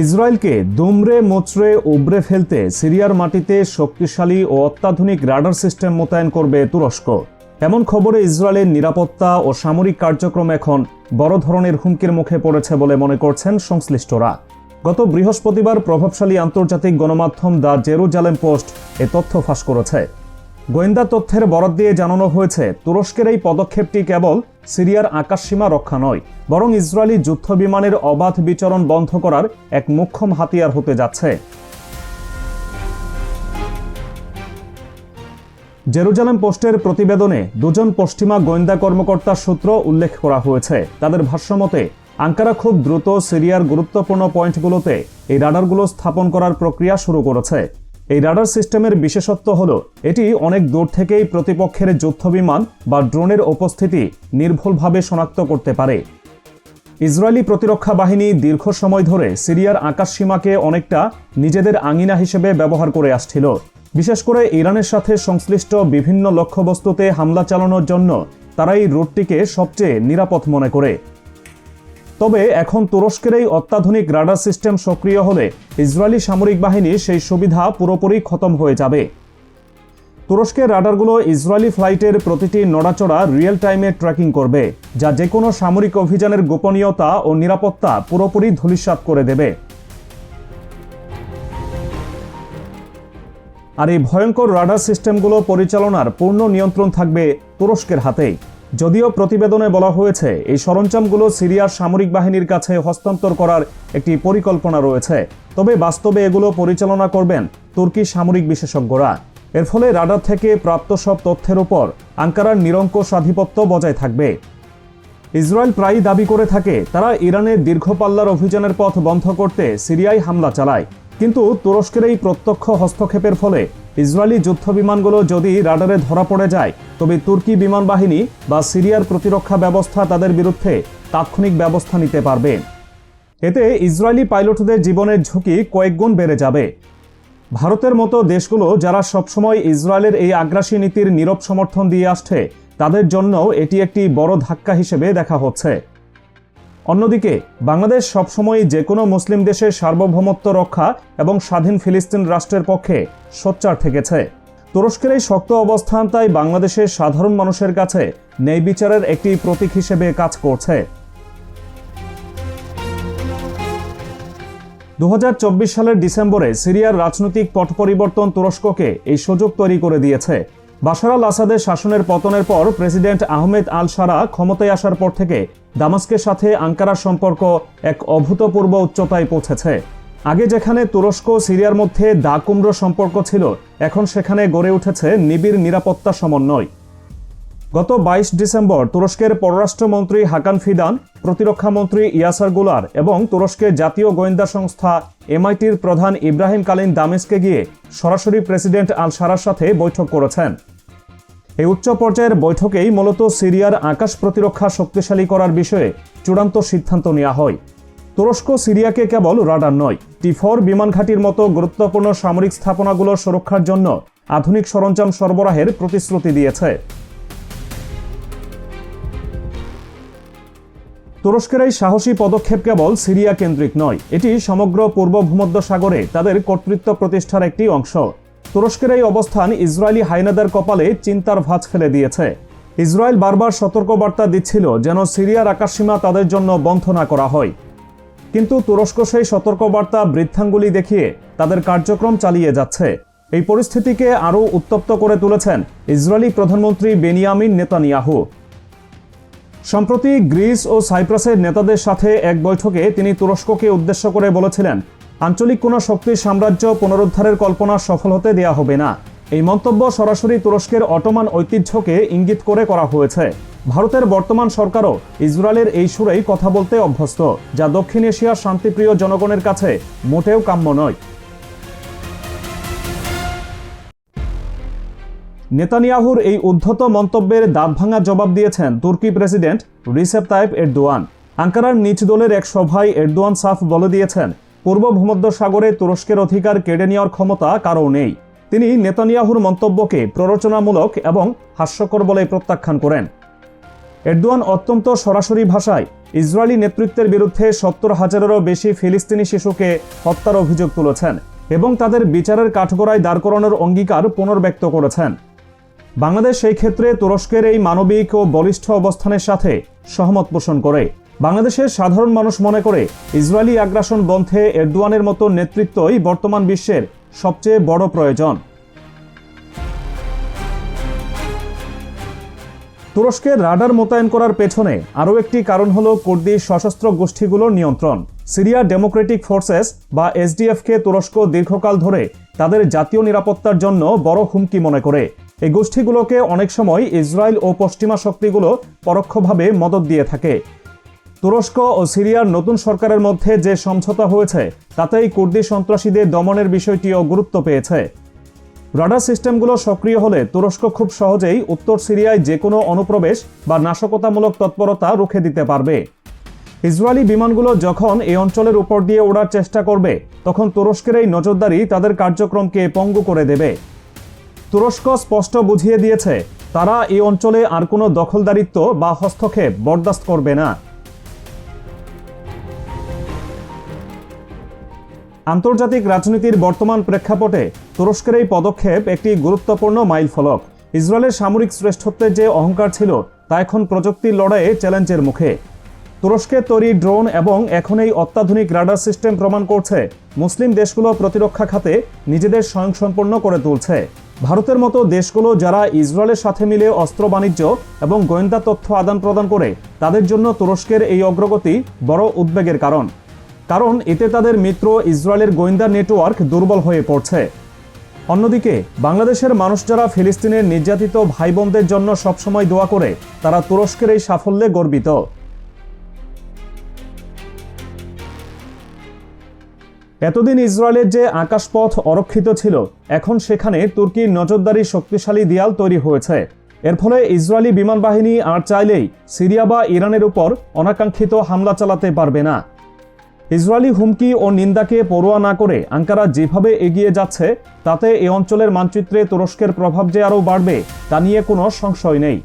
ইসরায়েলকে দুমড়ে মুচড়ে উবড়ে ফেলতে সিরিয়ার মাটিতে শক্তিশালী ও অত্যাধুনিক রাডার সিস্টেম মোতায়েন করবে তুরস্ক। এমন খবরে ইসরায়েলের নিরাপত্তা ও সামরিক কার্যক্রম এখন বড় ধরনের হুমকির মুখে পড়েছে বলে মনে করছেন সংশ্লিষ্টরা। গত বৃহস্পতিবার প্রভাবশালী আন্তর্জাতিক গণমাধ্যম দ্য জেরুজালেম পোস্ট এ তথ্য ফাঁস করেছে। গোয়েন্দা তথ্যের বরাত দিয়ে জানানো হয়েছে, তুরস্কের এই পদক্ষেপটি কেবল সিরিয়ার আকাশসীমা রক্ষা নয়, বরং ইসরায়েলি যুদ্ধ বিমানের অবাধ বিচরণ বন্ধ করার এক মোক্ষম হাতিয়ার হতে যাচ্ছে। জেরুজালেম পোস্টের প্রতিবেদনে দুজন পশ্চিমা গোয়েন্দা কর্মকর্তার সূত্র উল্লেখ করা হয়েছে। তাদের ভাষ্যমতে আঙ্কারা খুব দ্রুত সিরিয়ার গুরুত্বপূর্ণ পয়েন্টগুলোতে এই রাডারগুলো স্থাপন করার প্রক্রিয়া শুরু করেছে। এই রাডার সিস্টেমের বিশেষত্ব হল এটি অনেক দূর থেকেই প্রতিপক্ষের যুদ্ধবিমান বা ড্রোনের উপস্থিতি নির্ভুলভাবে শনাক্ত করতে পারে। ইসরায়েলি প্রতিরক্ষা বাহিনী দীর্ঘ সময় ধরে সিরিয়ার আকাশসীমাকে অনেকটা নিজেদের আঙিনা হিসেবে ব্যবহার করে আসছিল। বিশেষ করে ইরানের সাথে সংশ্লিষ্ট বিভিন্ন লক্ষ্যবস্তুতে হামলা চালানোর জন্য তারা এই রুটটিকে সবচেয়ে নিরাপদ মনে করে। তবে এখন তুরস্কের এই অত্যাধুনিক রাডার সিস্টেম সক্রিয় হলে ইসরায়েলি সামরিক বাহিনী সেই সুবিধা পুরোপুরি খতম হয়ে যাবে। তুরস্কের রাডারগুলো ইসরায়েলি ফ্লাইটের প্রতিটি নড়াচড়া রিয়েল টাইমে ট্র্যাকিং করবে, যা যে কোনো সামরিক অভিযানের গোপনীয়তা ও নিরাপত্তা পুরোপুরি ধূলিসাৎ করে দেবে। আর এই ভয়ঙ্কর রাডার সিস্টেমগুলো পরিচালনার পূর্ণ নিয়ন্ত্রণ থাকবে তুরস্কের হাতেই। যদিও প্রতিবেদনে বলা হয়েছে এই সরঞ্জামগুলো সিরিয়ার সামরিক বাহিনীর কাছে হস্তান্তর করার একটি পরিকল্পনা রয়েছে, তবে বাস্তবে এগুলো পরিচালনা করবেন তুর্কি সামরিক বিশেষজ্ঞরা। এর ফলে রাডার থেকে প্রাপ্ত সব তথ্যের উপর আঙ্কারার নিরঙ্কুশ আধিপত্য বজায় থাকবে। ইসরায়েল প্রায়ই দাবি করে থাকে তারা ইরানের দীর্ঘপাল্লার অভিযানের পথ বন্ধ করতে সিরিয়ায় হামলা চালায়, কিন্তু তুরস্কের এই প্রত্যক্ষ হস্তক্ষেপের ফলে ইসরায়েলি যুদ্ধবিমানগুলো যদি রাডারে ধরা পড়ে যায়, তবে তুর্কি বিমান বাহিনী বা সিরিয়ার প্রতিরক্ষা ব্যবস্থা তাদের বিরুদ্ধে তাৎক্ষণিক ব্যবস্থা নিতে পারবে। এতে ইসরায়েলি পাইলটদের জীবনের ঝুঁকি কয়েকগুণ বেড়ে যাবে। ভারতের মতো দেশগুলো যারা সবসময় ইসরায়েলের এই আগ্রাসী নীতির নীরব সমর্থন দিয়ে আসছে, তাদের জন্য এটি একটি বড় ধাক্কা হিসেবে দেখা হচ্ছে। অন্যদিকে বাংলাদেশ সবসময় যে কোনো মুসলিম দেশের সার্বভৌমত্ব রক্ষা এবং স্বাধীন ফিলিস্তিন রাষ্ট্রের পক্ষে সোচ্চার থেকেছে। তুরস্কের এই শক্ত অবস্থান তাই বাংলাদেশের সাধারণ মানুষের কাছে ন্যায় বিচারের একটি প্রতীক হিসেবে কাজ করছে। 2024 সালের ডিসেম্বরে সিরিয়ার রাজনৈতিক পট পরিবর্তন তুরস্ককে এই সুযোগ তৈরি করে দিয়েছে। বাশার আল আসাদের শাসনের পতনের পর প্রেসিডেন্ট আহমেদ আল শারা ক্ষমতায় আসার পর থেকে দামাস্কের সাথে আঙ্কারার সম্পর্ক এক অভূতপূর্ব উচ্চতায় পৌঁছেছে। আগে যেখানে তুরস্ক সিরিয়ার মধ্যে দা কুমড়ো সম্পর্ক ছিল, এখন সেখানে গড়ে উঠেছে নিবিড় নিরাপত্তা সমন্বয়। গত 22 ডিসেম্বর তুরস্কের পররাষ্ট্রমন্ত্রী হাকান ফিদান, প্রতিরক্ষা মন্ত্রী ইয়াসার গুলার এবং তুরস্কের জাতীয় গোয়েন্দা সংস্থা এমআইটির প্রধান ইব্রাহিম কালিন দামেস্কে গিয়ে সরাসরি প্রেসিডেন্ট আল শারার সাথে বৈঠক করেছেন। এই উচ্চ পর্যায়ের বৈঠকেই মূলত সিরিয়ার আকাশ প্রতিরক্ষা শক্তিশালী করার বিষয়ে চূড়ান্ত সিদ্ধান্ত নেওয়া হয়। তুরস্ক সিরিয়াকে কেবল রাডার নয়, টি4 বিমান ঘাঁটির মতো গুরুত্বপূর্ণ সামরিক স্থাপনাগুলোর সুরক্ষার জন্য আধুনিক সরঞ্জাম সরবরাহের প্রতিশ্রুতি দিয়েছে। তুরস্কের এই সাহসী পদক্ষেপ কেবল সিরিয়া কেন্দ্রিক নয়, এটি সমগ্র পূর্ব ভূমধ্যসাগরে তাদের কর্তৃত্ব প্রতিষ্ঠার একটি অংশ। তুরস্কের এই অবস্থান ইসরায়েলি হায়নাদের কপালে চিন্তার ভাঁজ ফেলে দিয়েছে। ইসরায়েল বারবার সতর্কবার্তা দিচ্ছিল যেন সিরিয়ার আকাশসীমা তাদের জন্য বন্ধ না করা হয়, কিন্তু তুরস্ক সেই সতর্কবার্তা বৃদ্ধাঙ্গুলি দেখিয়ে তাদের কার্যক্রম চালিয়ে যাচ্ছে। এই পরিস্থিতিকে আরও উত্তপ্ত করে তুলেছেন ইসরায়েলি প্রধানমন্ত্রী বেনিয়ামিন নেতানিয়াহু। সম্প্রতি গ্রিস ও সাইপ্রাসের নেতাদের সাথে এক বৈঠকে তিনি তুরস্ককে উদ্দেশ্য করে বলেছিলেন, আঞ্চলিক কোনো শক্তির সাম্রাজ্য পুনরুদ্ধারের কল্পনা সফল হতে দেয়া হবে না। এই মন্তব্য সরাসরি তুরস্কের অটোমান ঐতিহ্যকে ইঙ্গিত করে করা হয়েছে। ভারতের বর্তমান সরকারও ইসরায়েলের এই সুরেই কথা বলতে অভ্যস্ত, যা দক্ষিণ এশিয়ার শান্তিপ্রিয় জনগণের কাছে মোটেও কাম্য নয়। নেতানিয়াহুর এই উদ্ধত মন্তব্যের দাঁতভাঙা জবাব দিয়েছেন তুর্কি প্রেসিডেন্ট রিসেপ তাইপ এরদোয়ান। আঙ্কারার নিজ দলের এক সভায় এরদোয়ান সাফ বলে দিয়েছেন, পূর্ব ভূমধ্যসাগরে তুরস্কের অধিকার কেড়ে নেওয়ার ক্ষমতা কারও নেই। তিনি নেতানিয়াহুর মন্তব্যকে প্ররোচনামূলক এবং হাস্যকর বলে প্রত্যাখ্যান করেন। এরদোয়ান অত্যন্ত সরাসরি ভাষায় ইসরায়েলি নেতৃত্বের বিরুদ্ধে 70,000-এরও বেশি ফিলিস্তিনি শিশুকে হত্যার অভিযোগ তুলেছেন এবং তাদের বিচারের কাঠগড়ায় দাঁড় করানোর অঙ্গীকার পুনর্ব্যক্ত করেছেন। বাংলাদেশ সেই ক্ষেত্রে তুরস্কের এই মানবিক ও বলিষ্ঠ অবস্থানের সাথে সহমত পোষণ করে। বাংলাদেশের সাধারণ মানুষ মনে করে ইসরায়েলি আগ্রাসন বন্ধে এরদোয়ানের মতো নেতৃত্বই বর্তমান বিশ্বের সবচেয়ে বড় প্রয়োজন। তুরস্কের রাডার মোতায়েন করার পেছনে আরও একটি কারণ হল কুর্দি সশস্ত্র গোষ্ঠীগুলোর নিয়ন্ত্রণ। সিরিয়া ডেমোক্রেটিক ফোর্সেস বা এসডিএফকে তুরস্ক দীর্ঘকাল ধরে তাদের জাতীয় নিরাপত্তার জন্য বড় হুমকি মনে করে। এই গোষ্ঠীগুলোকে অনেক সময় ইসরায়েল ও পশ্চিমা শক্তিগুলো পরোক্ষভাবে মদত দিয়ে থাকে। তুরস্ক ও সিরিয়ার নতুন সরকারের মধ্যে যে সমঝোতা হয়েছে তাতেই কুর্দি সন্ত্রাসীদের দমনের বিষয়টিও গুরুত্ব পেয়েছে। রাডার সিস্টেমগুলো সক্রিয় হলে তুরস্ক খুব সহজেই উত্তর সিরিয়ায় যে কোনো অনুপ্রবেশ বা নাশকতামূলক তৎপরতা রুখে দিতে পারবে। ইসরায়েলি বিমানগুলো যখন এই অঞ্চলের উপর দিয়ে ওড়ার চেষ্টা করবে তখন তুরস্কের এই নজরদারি তাদের কার্যক্রমকে পঙ্গু করে দেবে। তুরস্ক স্পষ্ট বুঝিয়ে দিয়েছে তারা এই অঞ্চলে আর কোনো দখলদারিত্ব বা হস্তক্ষেপ বরদাস্ত করবে না। আন্তর্জাতিক রাজনীতির বর্তমান প্রেক্ষাপটে তুরস্কের এই পদক্ষেপ একটি গুরুত্বপূর্ণ মাইলফলক। ইসরায়েলের সামরিক শ্রেষ্ঠত্বের যে অহংকার ছিল তা এখন প্রযুক্তির লড়াইয়ে চ্যালেঞ্জের মুখে। তুরস্কের তৈরি ড্রোন এবং এখন এই অত্যাধুনিক রাডার সিস্টেম প্রমাণ করছে মুসলিম দেশগুলো প্রতিরক্ষা খাতে নিজেদের স্বয়ংসম্পূর্ণ করে তুলছে। ভারতের মতো দেশগুলো যারা ইসরায়েলের সাথে মিলে অস্ত্র বাণিজ্য এবং গোয়েন্দা তথ্য আদান প্রদান করে তাদের জন্য তুরস্কের এই অগ্রগতি বড় উদ্বেগের কারণ এতে তাদের মিত্র ইসরায়েলের গোয়েন্দা নেটওয়ার্ক দুর্বল হয়ে পড়ছে। অন্যদিকে বাংলাদেশের মানুষ যারা ফিলিস্তিনের নির্যাতিত ভাই বোনদের জন্য সবসময় দোয়া করে তারা তুরস্কের এই সাফল্যে গর্বিত। এতদিন ইসরায়েলের যে আকাশপথ অরক্ষিত ছিল এখন সেখানে তুর্কির নজরদারি শক্তিশালী দেয়াল তৈরি হয়েছে। এর ফলে ইসরায়েলি বিমান বাহিনী আর চাইলেই সিরিয়া বা ইরানের উপর অনাকাঙ্ক্ষিত হামলা চালাতে পারবে না। ইসরায়েলি হুমকি ও নিন্দাকে পরোয়া না করে আঙ্কারা যেভাবে এগিয়ে যাচ্ছে তাতে এই অঞ্চলের মানচিত্রে তুরস্কের প্রভাব যে আরও বাড়বে তা নিয়ে কোনো সংশয় নেই।